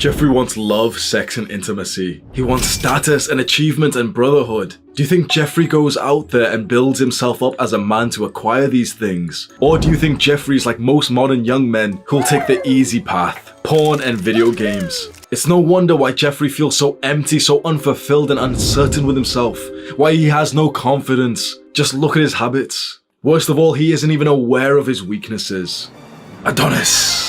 Jeffrey wants love, sex, and intimacy. He wants status and achievement and brotherhood. Do you think Jeffrey goes out there and builds himself up as a man to acquire these things? Or do you think Jeffrey's like most modern young men who'll take the easy path, porn and video games? It's no wonder why Jeffrey feels so empty, so unfulfilled and uncertain with himself. Why he has no confidence. Just look at his habits. Worst of all, he isn't even aware of his weaknesses. Adonis.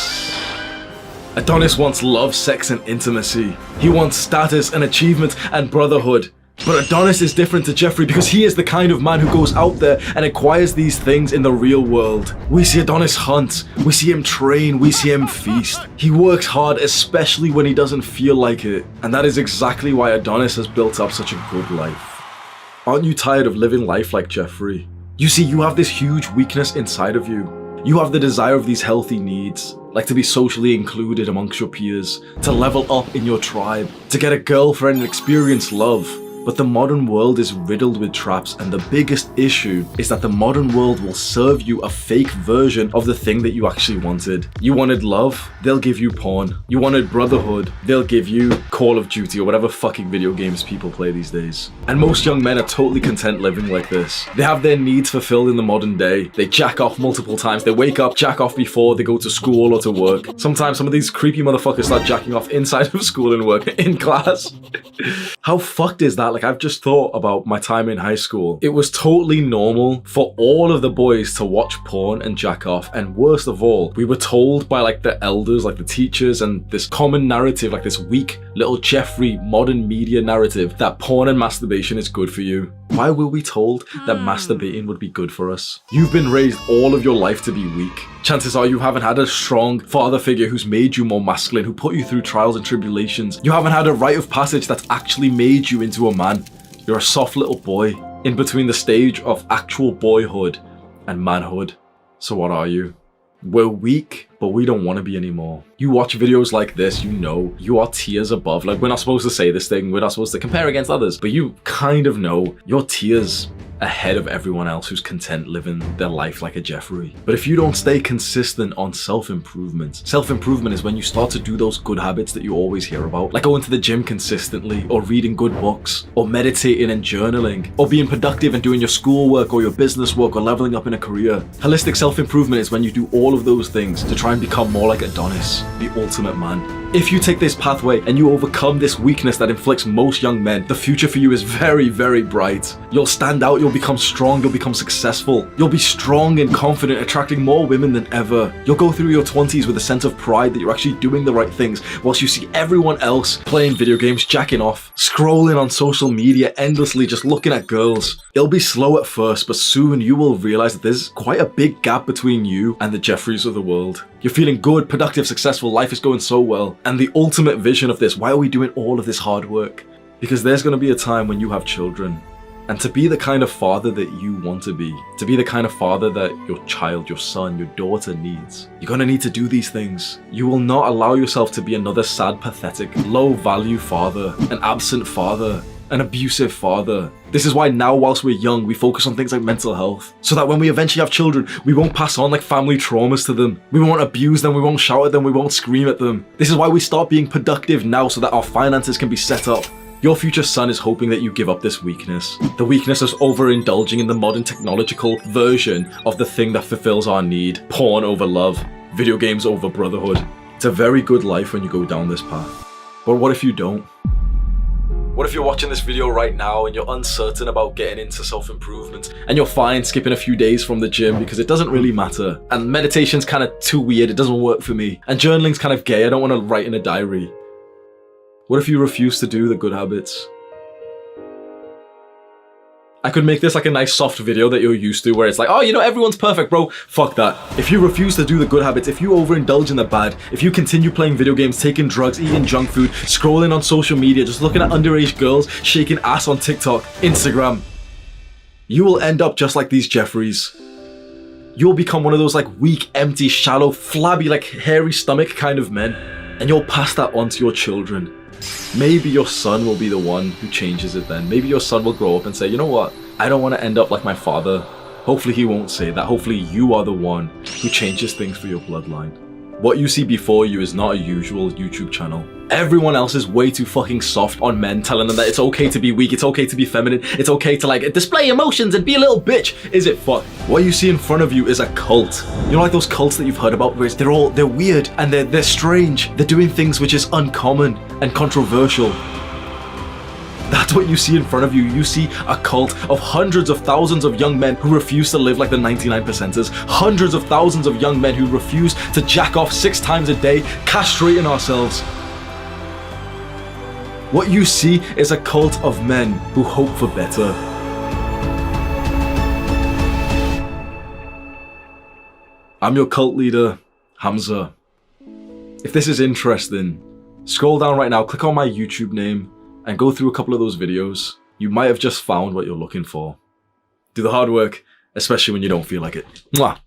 Adonis wants love, sex, and intimacy. He wants status and achievement and brotherhood. But Adonis is different to Jeffrey because he is the kind of man who goes out there and acquires these things in the real world. We see Adonis hunt, we see him train, we see him feast. He works hard, especially when he doesn't feel like it. And that is exactly why Adonis has built up such a good life. Aren't you tired of living life like Jeffrey? You see, you have this huge weakness inside of you. You have the desire of these healthy needs, like to be socially included amongst your peers, to level up in your tribe, to get a girlfriend and experience love. But the modern world is riddled with traps, and the biggest issue is that the modern world will serve you a fake version of the thing that you actually wanted. You wanted love? They'll give you porn. You wanted brotherhood? They'll give you Call of Duty or whatever fucking video games people play these days. And most young men are totally content living like this. They have their needs fulfilled in the modern day. They jack off multiple times. They wake up, jack off before they go to school or to work. Sometimes some of these creepy motherfuckers start jacking off inside of school and work, in class. How fucked is that? Like, I've just thought about my time in high school. It was totally normal for all of the boys to watch porn and jack off, and worst of all, we were told by like the elders, like the teachers, and this common narrative, like this weak little Jeffrey modern media narrative, that porn and masturbation is good for you. Why were we told that masturbating would be good for us? You've been raised all of your life to be weak. Chances are you haven't had a strong father figure who's made you more masculine, who put you through trials and tribulations. You haven't had a rite of passage that's actually made you into a man. You're a soft little boy in between the stage of actual boyhood and manhood. So what are you? We're weak, but we don't want to be anymore. You watch videos like this, you know, you are tiers above. Like, we're not supposed to say this thing, we're not supposed to compare against others, but you kind of know you're tiers ahead of everyone else who's content living their life like a Jeffrey. But if you don't stay consistent on self-improvement is when you start to do those good habits that you always hear about, like going to the gym consistently, or reading good books, or meditating and journaling, or being productive and doing your schoolwork or your business work, or leveling up in a career. Holistic self-improvement is when you do all of those things to try and become more like Adonis, the ultimate man. If you take this pathway and you overcome this weakness that inflicts most young men, the future for you is very, very bright. You'll stand out, you'll become strong, you'll become successful. You'll be strong and confident, attracting more women than ever. You'll go through your 20s with a sense of pride that you're actually doing the right things, whilst you see everyone else playing video games, jacking off, scrolling on social media endlessly, just looking at girls. It'll be slow at first, but soon you will realize that there's quite a big gap between you and the Jeffreys of the world. You're feeling good, productive, successful, life is going so well. And the ultimate vision of this, why are we doing all of this hard work? Because there's going to be a time when you have children. And to be the kind of father that you want to be the kind of father that your child, your son, your daughter needs, you're going to need to do these things. You will not allow yourself to be another sad, pathetic, low-value father, an absent father, an abusive father. This is why now, whilst we're young, we focus on things like mental health, so that when we eventually have children, we won't pass on like family traumas to them. We won't abuse them, we won't shout at them, we won't scream at them. This is why we start being productive now, so that our finances can be set up. Your future son is hoping that you give up this weakness. The weakness of overindulging in the modern technological version of the thing that fulfills our need. Porn over love, video games over brotherhood. It's a very good life when you go down this path. But what if you don't? What if you're watching this video right now and you're uncertain about getting into self-improvement, and you're fine skipping a few days from the gym because it doesn't really matter, and meditation's kind of too weird, it doesn't work for me, and journaling's kind of gay, I don't want to write in a diary? What if you refuse to do the good habits? I could make this like a nice soft video that you're used to, where it's like, oh, you know, everyone's perfect, bro. Fuck that. If you refuse to do the good habits, if you overindulge in the bad, if you continue playing video games, taking drugs, eating junk food, scrolling on social media, just looking at underage girls, shaking ass on TikTok, Instagram, you will end up just like these Jeffreys. You'll become one of those like weak, empty, shallow, flabby, like hairy stomach kind of men, and you'll pass that on to your children. Maybe your son will be the one who changes it then. Maybe your son will grow up and say, you know what? I don't want to end up like my father. Hopefully he won't say that. Hopefully you are the one who changes things for your bloodline. What you see before you is not a usual YouTube channel. Everyone else is way too fucking soft on men, telling them that it's okay to be weak, it's okay to be feminine, it's okay to like display emotions and be a little bitch. Is it fuck? What you see in front of you is a cult. You know, like those cults that you've heard about where they're weird and they're strange. They're doing things which is uncommon and controversial. That's what you see in front of you. You see a cult of hundreds of thousands of young men who refuse to live like the 99%ers. Hundreds of thousands of young men who refuse to jack off 6 times a day, castrating ourselves. What you see is a cult of men who hope for better. I'm your cult leader, Hamza. If this is interesting, scroll down right now, click on my YouTube name, and go through a couple of those videos. You might have just found what you're looking for. Do the hard work, especially when you don't feel like it. Mwah!